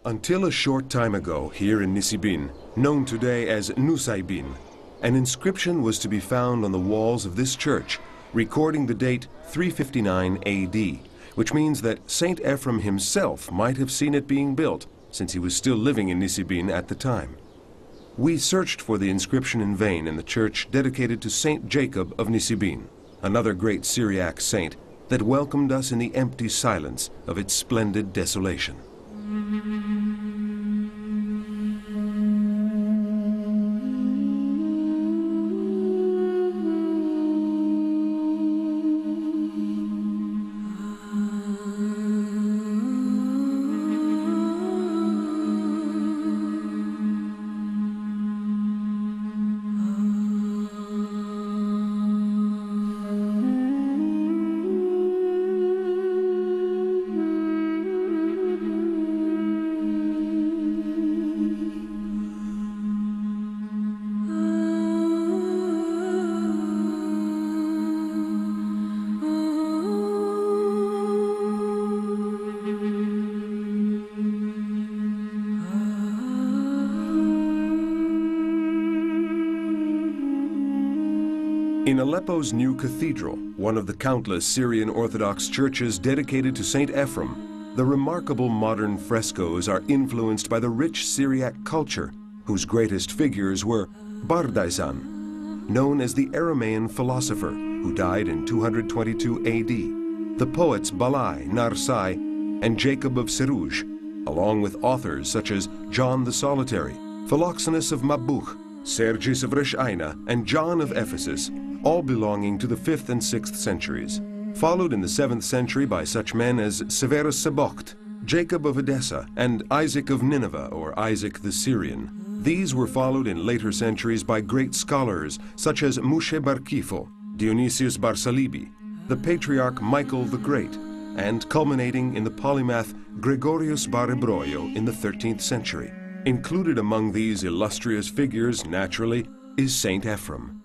Until a short time ago, here in Nisibin, known today as Nusaybin, an inscription was to be found on the walls of this church, recording the date 359 AD, which means that Saint Ephrem himself might have seen it being built, since he was still living in Nisibin at the time. We searched for the inscription in vain in the church dedicated to Saint Jacob of Nisibin, another great Syriac saint that welcomed us in the empty silence of its splendid desolation. In Aleppo's new cathedral, one of the countless Syrian Orthodox churches dedicated to Saint Ephrem, the remarkable modern frescoes are influenced by the rich Syriac culture, whose greatest figures were Bardaisan, known as the Aramean philosopher, who died in 222 AD, the poets Balai, Narsai, and Jacob of Seruj, along with authors such as John the Solitary, Philoxenus of Mabuch, Sergius of Reshaina, and John of Ephesus, all belonging to the 5th and 6th centuries, followed in the 7th century by such men as Severus Sabocht, Jacob of Edessa, and Isaac of Nineveh, or Isaac the Syrian. These were followed in later centuries by great scholars such as Mushe bar Kifo, Dionysius bar Salibi, the patriarch Michael the Great, and culminating in the polymath Gregorius bar Ebroio in the 13th century. Included among these illustrious figures, naturally, is Saint Ephrem.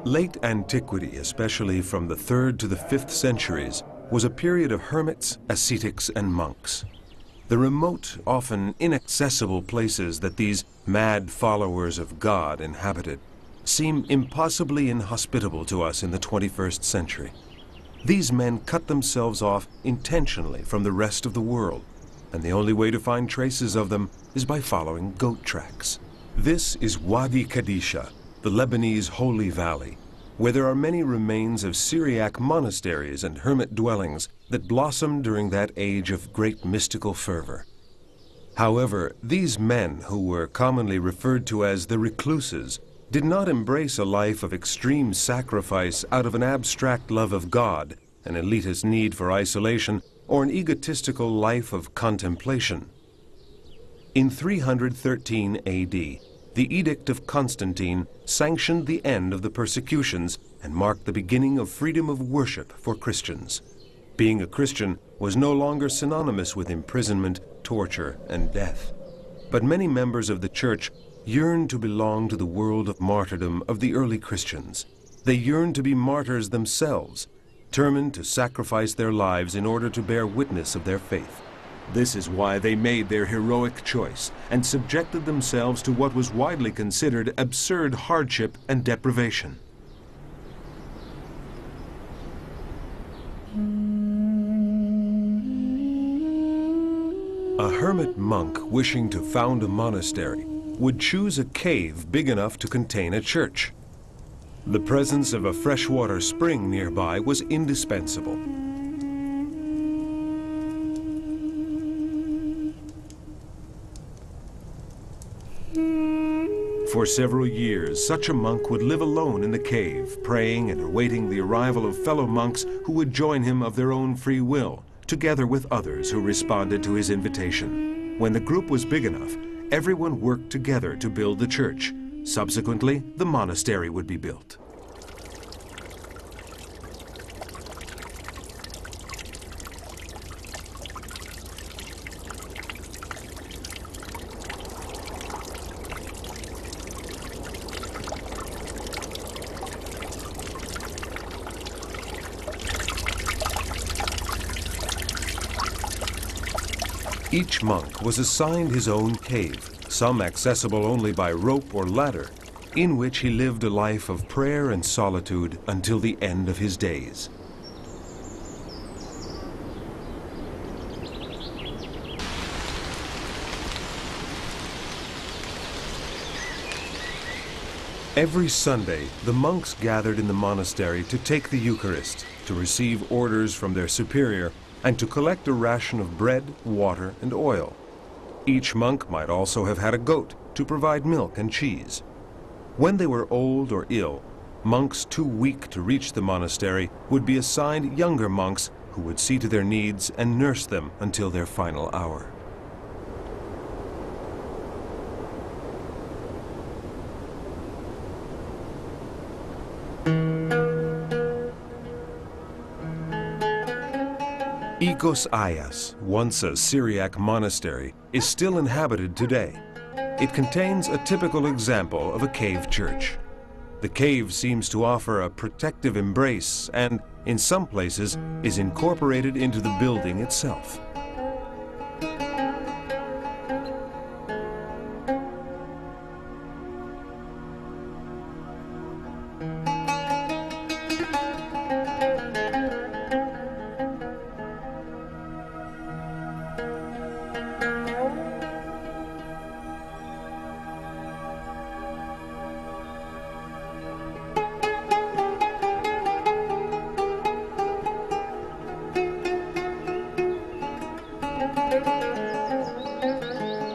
Late antiquity, especially from the 3rd to the 5th centuries, was a period of hermits, ascetics, and monks. The remote, often inaccessible places that these mad followers of God inhabited seem impossibly inhospitable to us in the 21st century. These men cut themselves off intentionally from the rest of the world, and the only way to find traces of them is by following goat tracks. This is Wadi Kadisha, the Lebanese Holy Valley, where there are many remains of Syriac monasteries and hermit dwellings that blossomed during that age of great mystical fervor. However, these men, who were commonly referred to as the recluses, did not embrace a life of extreme sacrifice out of an abstract love of God, an elitist need for isolation, or an egotistical life of contemplation. In 313 AD, the Edict of Constantine sanctioned the end of the persecutions and marked the beginning of freedom of worship for Christians. Being a Christian was no longer synonymous with imprisonment, torture, and death. But many members of the Church yearned to belong to the world of martyrdom of the early Christians. They yearned to be martyrs themselves, determined to sacrifice their lives in order to bear witness of their faith. This is why they made their heroic choice and subjected themselves to what was widely considered absurd hardship and deprivation. A hermit monk wishing to found a monastery would choose a cave big enough to contain a church. The presence of a freshwater spring nearby was indispensable. For several years, such a monk would live alone in the cave, praying and awaiting the arrival of fellow monks who would join him of their own free will, together with others who responded to his invitation. When the group was big enough, everyone worked together to build the church. Subsequently, the monastery would be built. Each monk was assigned his own cave, some accessible only by rope or ladder, in which he lived a life of prayer and solitude until the end of his days. Every Sunday, the monks gathered in the monastery to take the Eucharist, to receive orders from their superior, and to collect a ration of bread, water, and oil. Each monk might also have had a goat to provide milk and cheese. When they were old or ill, monks too weak to reach the monastery would be assigned younger monks who would see to their needs and nurse them until their final hour. Ikos Ayas, once a Syriac monastery, is still inhabited today. It contains a typical example of a cave church. The cave seems to offer a protective embrace and, in some places, is incorporated into the building itself.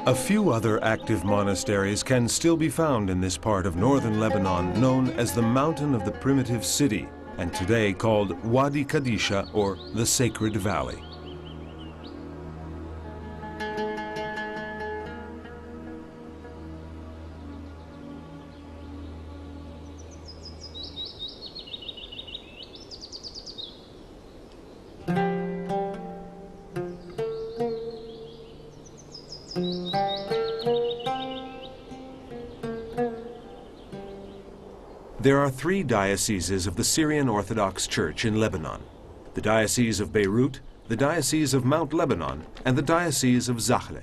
A few other active monasteries can still be found in this part of northern Lebanon, known as the Mountain of the Primitive City, and today called Wadi Kadisha, or the Sacred Valley. There are three dioceses of the Syrian Orthodox Church in Lebanon: the Diocese of Beirut, the Diocese of Mount Lebanon, and the Diocese of Zakhle.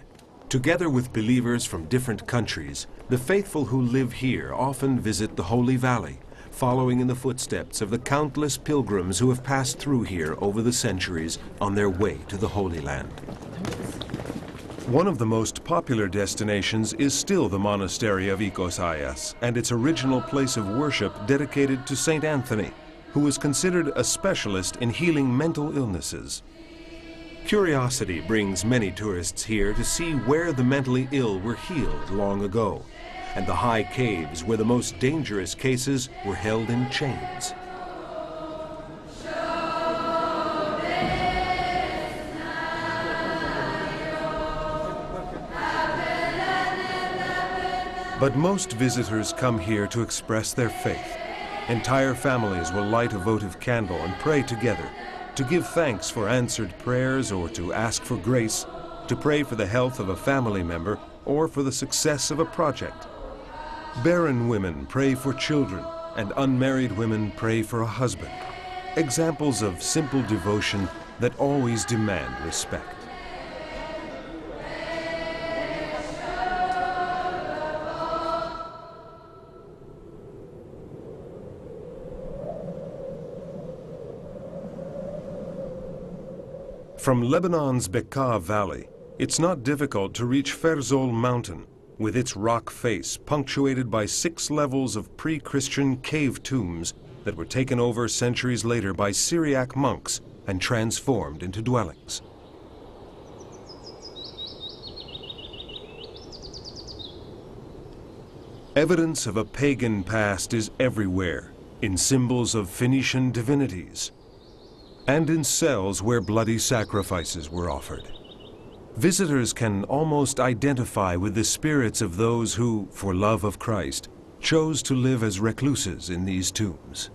Together with believers from different countries, the faithful who live here often visit the Holy Valley, following in the footsteps of the countless pilgrims who have passed through here over the centuries on their way to the Holy Land. One of the most popular destinations is still the monastery of Ikos Ayas and its original place of worship dedicated to Saint Anthony, who was considered a specialist in healing mental illnesses. Curiosity brings many tourists here to see where the mentally ill were healed long ago, and the high caves where the most dangerous cases were held in chains. But most visitors come here to express their faith. Entire families will light a votive candle and pray together, to give thanks for answered prayers or to ask for grace, to pray for the health of a family member or for the success of a project. Barren women pray for children, and unmarried women pray for a husband. Examples of simple devotion that always demand respect. From Lebanon's Bekaa Valley, it's not difficult to reach Ferzol Mountain, with its rock face punctuated by 6 levels of pre-Christian cave tombs that were taken over centuries later by Syriac monks and transformed into dwellings. Evidence of a pagan past is everywhere, in symbols of Phoenician divinities, and in cells where bloody sacrifices were offered. Visitors can almost identify with the spirits of those who, for love of Christ, chose to live as recluses in these tombs.